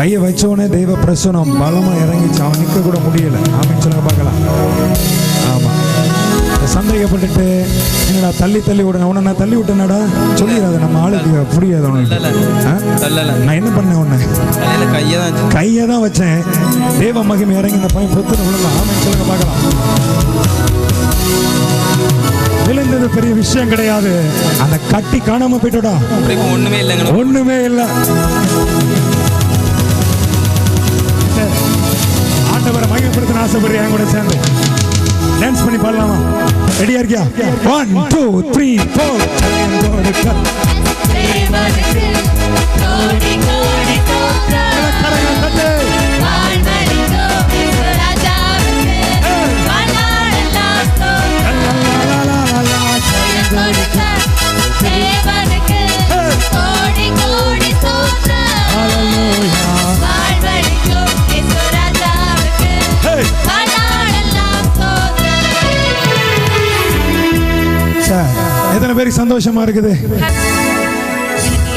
கையை வச்சோடனே தெய்வ பிரசனம் பலமா இறங்கிச்சு. அவன் நிற்க கூட முடியல. ஆமென் சொல்லுங்க பார்க்கலாம். ஆமா, சந்தேகப்பட்டுட்டு என்னடா தள்ளி விடணும், உன்னை நான் தள்ளி விட்டேனடா சொல்லிடாத, நம்ம ஆளுக்கு புரியாது. நான் என்ன பண்ணேன், உன்னை கையை தான் வச்சேன். தேவ மகிமை இறங்கி இந்த பையன் பொத்துன்னு விழலாம். ஆமென் சொல்லுங்க பார்க்கலாம். விழுந்தது பெரிய விஷயம் கிடையாது. அந்த கட்டி காணாம போயிட்டோடா, ஒண்ணுமே இல்லைங்க, ஒண்ணுமே இல்லை. ஆண்டவரை மகிமைப்படுத்த ஆசைப்படுறேன். கூட சேர்ந்து டான்ஸ் பண்ணி பாடலாமா? ரெடியா இருக்கியா? 1 2 3 4 எத்தனை பேருக்கு சந்தோஷமா இருக்குது?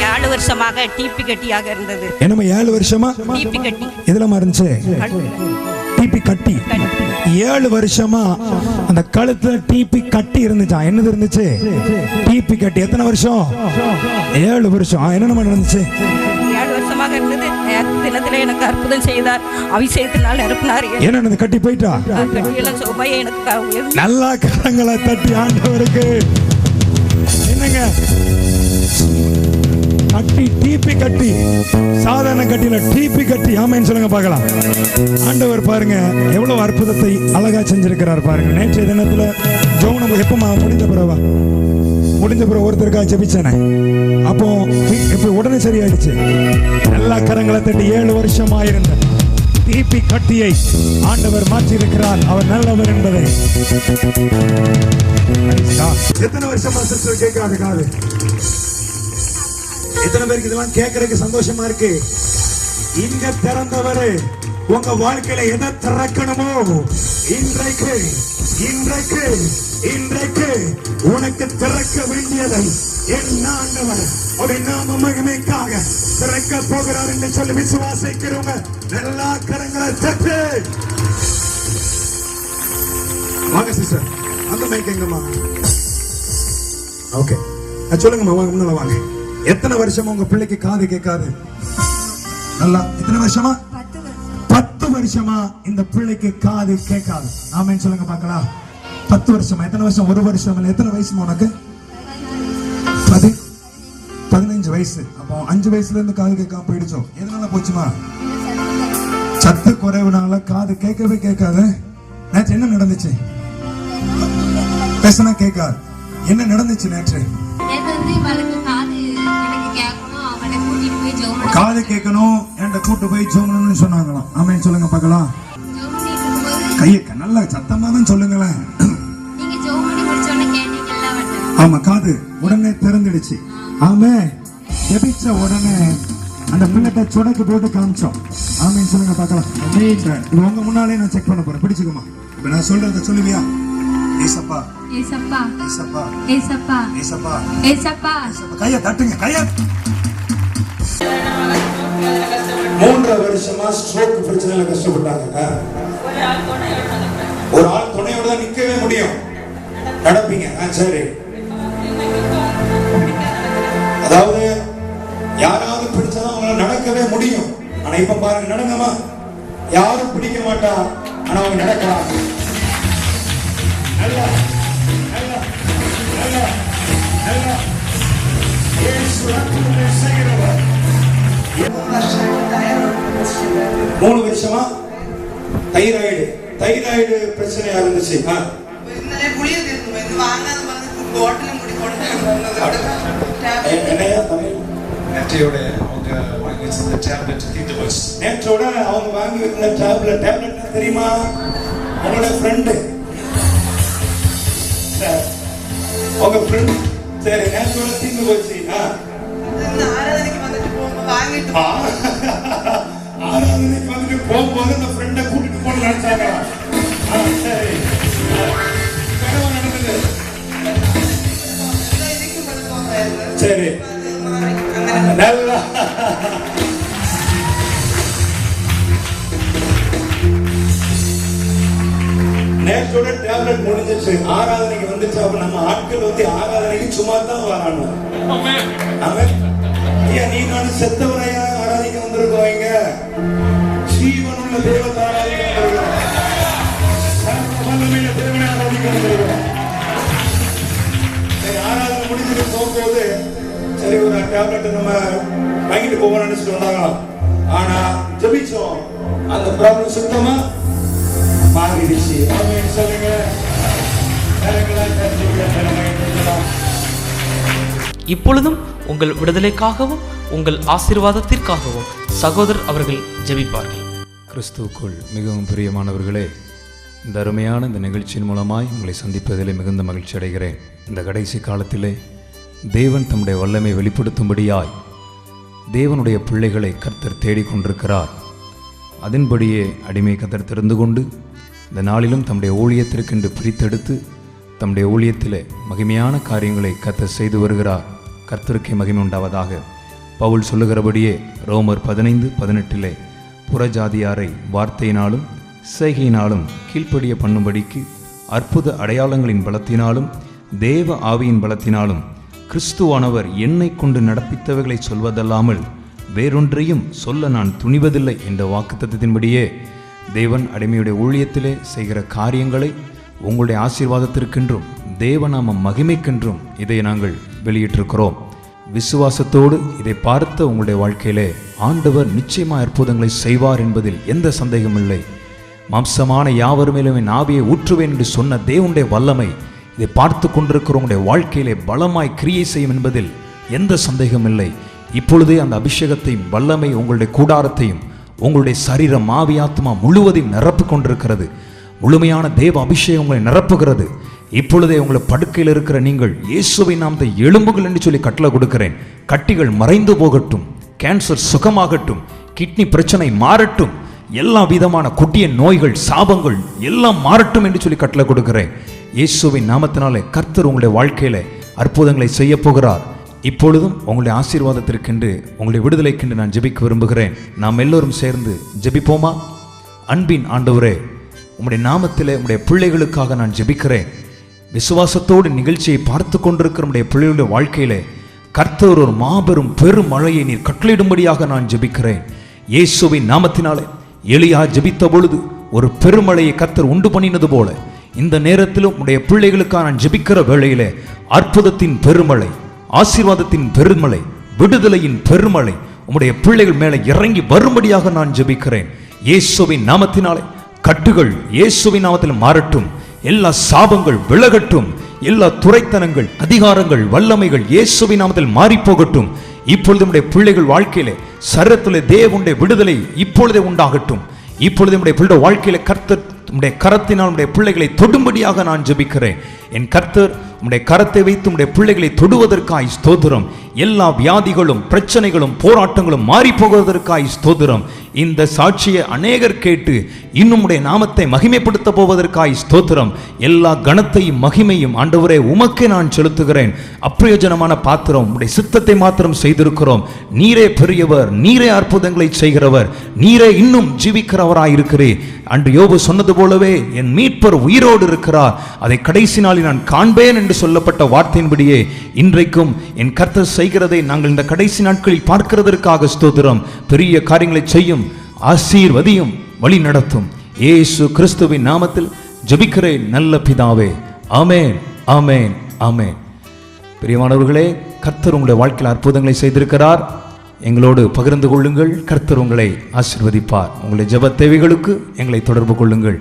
7 வருஷமாக டிபி கட்டியாக இருந்தது. என்னமா 7 வருஷமா டிபி கட்டி இதெல்லாம் இருந்துச்சு? டிபி கட்டி 7 வருஷமா அந்த கழுத்துல டிபி கட்டி இருந்துச்சா? என்னது இருந்துச்சு? டிபி கட்டி. எத்தனை வருஷம்? 7 வருஷம். என்னென்ன நடந்துச்சு? 7 வருஷமாக இருந்தது. தினத்துல எனக்கு அற்புதம் செய்தார். அபிஷேகத்தினால் நிரப்பினார். என்ன கட்டி போயிட்டா? கட்டியெல்லாம் சுமையை எனக்கு நல்லா கரங்களை தட்டி ஆண்டவருக்கு. என்னங்க கட்டி, டிபி கட்டி, சாதாரண கட்டியில டிபி கட்டி. ஆமைன்னு சொல்லுங்க பார்க்கலாம். ஆண்டவர் பாருங்க எவ்வளவு அற்புதத்தை அழகா செஞ்சிருக்கிறார் பாருங்க. நேற்றைய தினத்துல ஜோனம் எப்பமா முடிஞ்ச பிறகு ஒருத்தருக்கா ஜெபிச்சனே, அப்போ இப்ப உடனே சரியாயிடுச்சு. எல்லா கரங்களை தட்டி 7 வருஷமா இருந்த டிபி கட்டியை ஆண்டவர் மாற்றி இருக்கிறார். அவர் நல்லவர் என்பதை. எத்தனை வருஷமா சிஸ்டர் கேட்காது காது? எத்தனை பேருக்கு இதெல்லாம் கேட்கறதுக்கு சந்தோஷமா இருக்கு? இங்க திறந்தவரு உங்க வாழ்க்கையில எதை திறக்கணுமோ இன்றைக்கு இன்றைக்கு இன்றைக்கு உனக்கு திறக்க வேண்டியதை என் ஆண்டவர் ஒரு நாம மகிமைக்காக திறக்க போகிறார் என்று சொல்லி விசுவாசிக்கிறவங்க எல்லா கரங்களை தட்டு. வாங்க சிஸ்டர், அந்த மைக் எங்கம்மா? ஓகே, சொல்லுங்கம்மா, வாங்க முன்னால வாங்க. எத்தனை வருஷமா உங்க பிள்ளைக்கு காது கேட்காது? நல்லா எத்தனை வருஷமா? 10 வருஷமா இந்த பிள்ளைக்கு காது கேட்காது. ஆமென் சொல்லுங்க பார்க்கலாம். 10 வருஷமா. எத்தனை வருஷம்? 1 வருஷம் இல்ல. எத்தனை வயசுமா உனக்கு? 15 வயசு. அப்போ 5 வயசுல இருந்து காது கேட்காம போயிடுச்சோ? எதனால போச்சுமா? சத்து குறைவுனால காது கேட்கவே கேட்காது. நேற்று என்ன நடந்துச்சு? பேசினா கேட்காது. என்ன நடந்துச்சு நேற்று? காது கேட்கணும், என்கிட்ட கூட்டு போய் ஜோம்னு சொன்னாங்களாம். ஆமென் சொல்லுங்க பார்க்கலாம். கையை நல்லா சத்தமா தான் சொல்லுங்களேன். ஆமா, காது உடனே திறந்துடுச்சு. ஆமே, ஜெபிச்ச உடனே அந்த பிள்ளைட்ட சுடக்கு போட்டு காமிச்சோம். ஆமென் சொல்லுங்க பார்க்கலாம். இது உங்க முன்னாலே நான் செக் பண்ண போறேன். பிடிச்சுக்குமா? இப்ப நான் சொல்றத சொல்லுவியா? ஏசப்பா ஏசப்பா ஏசப்பா ஏசப்பா ஏசப்பா ஏசப்பா. கையை தட்டுங்க, கையை. 3 வருஷமா ஸ்ட்ரோக் பிரச்சனையில கஷ்டப்பட்டாங்க. ஒரு ஆள் துணையோட தான் நிக்கவே முடியும். நடப்பீங்க. சரி, அதாவது யாராவது பிடிச்சதான் அவங்களால நடக்கவே முடியும். ஆனா இப்ப பாருங்க, நடங்கம்மா. யாரும் பிடிக்க மாட்டா, ஆனா அவங்க நடக்கலாம். நல்லா நல்லா நல்லா நல்லா. இயேசு அற்புதத்தை செய்கிறவர். 3 வருஷமா தைராய்டு பிரச்சனையா இருந்துச்சு. நேற்றோட அவங்க வாங்கி வச்சிருந்த டேப்லெட் தெரியுமா? அவங்களோட ஃப்ரெண்டு, அவங்க ஃப்ரெண்ட். சரி, நேற்றோட தீர்ந்து போச்சு. ஆராதனைக்கு வந்துட்டு போகும்போது அந்த ஃப்ரெண்டை கூட்டிட்டு போன நினைச்சாங்க. சரி, நடந்தது. சரி, நல்லா நேற்றோட டேப்லெட் முடிஞ்சிச்சு, ஆராதனைக்கு வந்துச்சு. அப்ப நம்ம ஆட்கள் வந்து ஆராதனைக்கு சும்மா தான் வரானும். நீ நானும் செத்தவரையா ஆராதிக்க வந்திருக்கோம். இங்க ஜீவனுள்ள தேவத்தை ஆராதிக்க வந்திருக்கோம். தேவனை ஆராதிக்க வந்திருக்கோம். ஆராதனை முடிஞ்சுட்டு போகும்போது சரி ஒரு டேப்லெட் நம்ம வாங்கிட்டு போவோம்னு நினைச்சிட்டு வந்தாங்களாம். ஆனா ஜெபிச்சோம், அந்த ப்ராப்ளம் சுத்தமா மாறிடுச்சு. ஆமென் சொல்லுங்க. இப்பொழுதும் உங்கள் விடுதலைக்காகவும் உங்கள் ஆசீர்வாதத்திற்காகவும் சகோதரர் அவர்கள் ஜெபிப்பார்கள். கிறிஸ்துவுக்குள் மிகவும் பிரியமானவர்களே, இந்த அருமையான இந்த நிகழ்ச்சியின் மூலமாய் உங்களை சந்திப்பதிலே மிகுந்த மகிழ்ச்சி அடைகிறேன். இந்த கடைசி காலத்திலே தேவன் தம்முடைய வல்லமை வெளிப்படுத்தும்படியாய் தேவனுடைய பிள்ளைகளை கர்த்தர் தேடிக்கொண்டிருக்கிறார். அதன்படியே அடிமை கர்த்தர் தெரிந்து கொண்டு இந்த நாளிலும் தம்முடைய ஊழியத்திற்கென்று பிரித்தெடுத்து தம்முடைய ஊழியத்திலே மகிமையான காரியங்களை கர்த்தர் செய்து வருகிறார். கர்த்தருக்கே மகிமை உண்டாவதாக. பவுல் சொல்லுகிறபடியே ரோமர் 15:18 புறஜாதியாரை வார்த்தையினாலும் செய்கையினாலும் கீழ்ப்படிய பண்ணும்படிக்கு அற்புத அடையாளங்களின் பலத்தினாலும் தேவ ஆவியின் பலத்தினாலும் கிறிஸ்துவானவர் என்னை கொண்டு நடப்பித்தவைகளை சொல்வதல்லாமல் வேறொன்றையும் சொல்ல நான் துணிவதில்லை என்ற வாக்குத்தத்தத்தின்படியே தேவன் அடிமையுடைய ஊழியத்திலே செய்கிற காரியங்களை உங்களுடைய ஆசீர்வாதத்திற்கென்றும் தேவநாம மகிமைக்கென்றும் இதை நாங்கள் வெளியிட்டிருக்கிறோம். விசுவாசத்தோடு இதை பார்த்த உங்களுடைய வாழ்க்கையிலே ஆண்டவர் நிச்சயமாக அற்புதங்களை செய்வார் என்பதில் எந்த சந்தேகமில்லை. மாம்சமான யாவர் மேலும் என் ஆவியை ஊற்றுவேன் என்று சொன்ன தேவனுடைய வல்லமை இதை பார்த்து கொண்டிருக்கிறவங்களுடைய வாழ்க்கையிலே பலமாய் கிரியை செய்யும் என்பதில் எந்த சந்தேகமில்லை. இப்பொழுதே அந்த அபிஷேகத்தையும் வல்லமை உங்களுடைய கூடாரத்தையும் உங்களுடைய சரீரம் ஆவி ஆத்மா முழுவதையும் நிரப்பு கொண்டிருக்கிறது. முழுமையான தேவ அபிஷேகம் உங்களை நிரப்புகிறது. இப்பொழுதே உங்களை படுக்கையில் இருக்கிற நீங்கள் இயேசுவின் நாமத்தை எழும்புகள் என்று சொல்லி கட்டளை கொடுக்கிறேன். கட்டிகள் மறைந்து போகட்டும், கேன்சர் சுகமாகட்டும், கிட்னி பிரச்சனை மாறட்டும், எல்லா விதமான கொடிய நோய்கள் சாபங்கள் எல்லாம் மாறட்டும் என்று சொல்லி கட்டளை கொடுக்கிறேன். இயேசுவின் நாமத்தினாலே கர்த்தர் உங்களுடைய வாழ்க்கையில அற்புதங்களை செய்ய போகிறார். இப்பொழுதும் உங்களுடைய ஆசீர்வாதத்திற்கென்று உங்களுடைய விடுதலைக்கென்று நான் ஜெபிக்க விரும்புகிறேன். நாம் எல்லோரும் சேர்ந்து ஜெபிப்போமா? அன்பின் ஆண்டவரே, உம்முடைய நாமத்திலே உம்முடைய பிள்ளைகளுக்காக நான் ஜெபிக்கிறேன். விசுவாசத்தோடு நிகழ்ச்சியை பார்த்து கொண்டிருக்கிற உம்முடைய பிள்ளைகளுடைய வாழ்க்கையிலே கர்த்தர் ஒரு மாபெரும் பெரும் மழையை நீர் கட்டளையிடும்படியாக நான் ஜெபிக்கிறேன். இயேசுவின் நாமத்தினாலே எலியா ஜெபித்த பொழுது ஒரு பெருமழையை கர்த்தர் உண்டு பண்ணினது போல இந்த நேரத்திலும் உடைய பிள்ளைகளுக்காக நான் ஜெபிக்கிற வேளையிலே அற்புதத்தின் பெருமழை, ஆசீர்வாதத்தின் பெருமழை, விடுதலையின் பெருமழை உம்முடைய பிள்ளைகள் மேலே இறங்கி வரும்படியாக நான் ஜெபிக்கிறேன். இயேசுவின் நாமத்தினாலே கட்டுகள் இயேசுவின் நாமத்தில் மாறட்டும், எல்லா சாபங்கள் விலகட்டும், எல்லா துரைத்தனங்கள் அதிகாரங்கள் வல்லமைகள் இயேசுவின் நாமத்தில் மாறி போகட்டும். இப்பொழுது நம்முடைய பிள்ளைகள் வாழ்க்கையிலே சரீரத்திலே தேவனுடைய விடுதலை இப்பொழுதே உண்டாகட்டும். இப்பொழுது நம்முடைய பிள்ளைகள் வாழ்க்கையிலே கர்த்தர் உம்முடைய கரத்தினால் உம்முடைய பிள்ளைகளை தொடும்படியாக நான் ஜெபிக்கிறேன். என் கர்த்தர் உம்முடைய கரத்தை வைத்து உம்முடைய பிள்ளைகளை தொடுவதற்காய் ஸ்தோத்திரம். எல்லா வியாதிகளும் பிரச்சனைகளும் போராட்டங்களும் மாறி போவதற்காய் ஸ்தோத்திரம். இந்த சாட்சியை அநேகர் கேட்டு இன்னும் உடைய நாமத்தை மகிமைப்படுத்த போவதற்காய் ஸ்தோத்திரம். எல்லா கனத்தையும் மகிமையும் ஆண்டவரே உமக்கே நான் செலுத்துகிறேன். அப்பிரயோஜனமான பாத்திரம் உடைய சித்தத்தை மாத்திரம் செய்திருக்கிறோம். நீரே பெரியவர், நீரே அற்புதங்களை செய்கிறவர், நீரே இன்னும் ஜீவிக்கிறவராயிருக்கிறீர். அன்று யோபு சொன்னது போலவே என் மீட்பர் உயிரோடு இருக்கிறார், அதை கடைசி நாளில் நான் காண்பேன் என்று சொல்லப்பட்ட வார்த்தையின்படியே இன்றைக்கும் என் கர்த்தர் செய்கிறதை நாங்கள் இந்த கடைசி நாட்களில் பார்க்கிறதற்காக ஸ்தோத்திரம். பெரிய காரியங்களை செய்யும், ஆசீர்வதியும், வழி நடத்தும். இயேசு கிறிஸ்துவின் நாமத்தில் ஜெபிக்கிறேன் நல்ல பிதாவே. ஆமென், ஆமென், ஆமென். பிரியமானவர்களே, கர்த்தர் உங்களுடைய வாழ்க்கையில் அற்புதங்களை செய்திருக்கிறார். எங்களோடு பகிர்ந்து கொள்ளுங்கள். கர்த்தர் உங்களை ஆசீர்வதிப்பார். உங்களுடைய ஜெப தேவைகளுக்கு எங்களை தொடர்பு கொள்ளுங்கள்.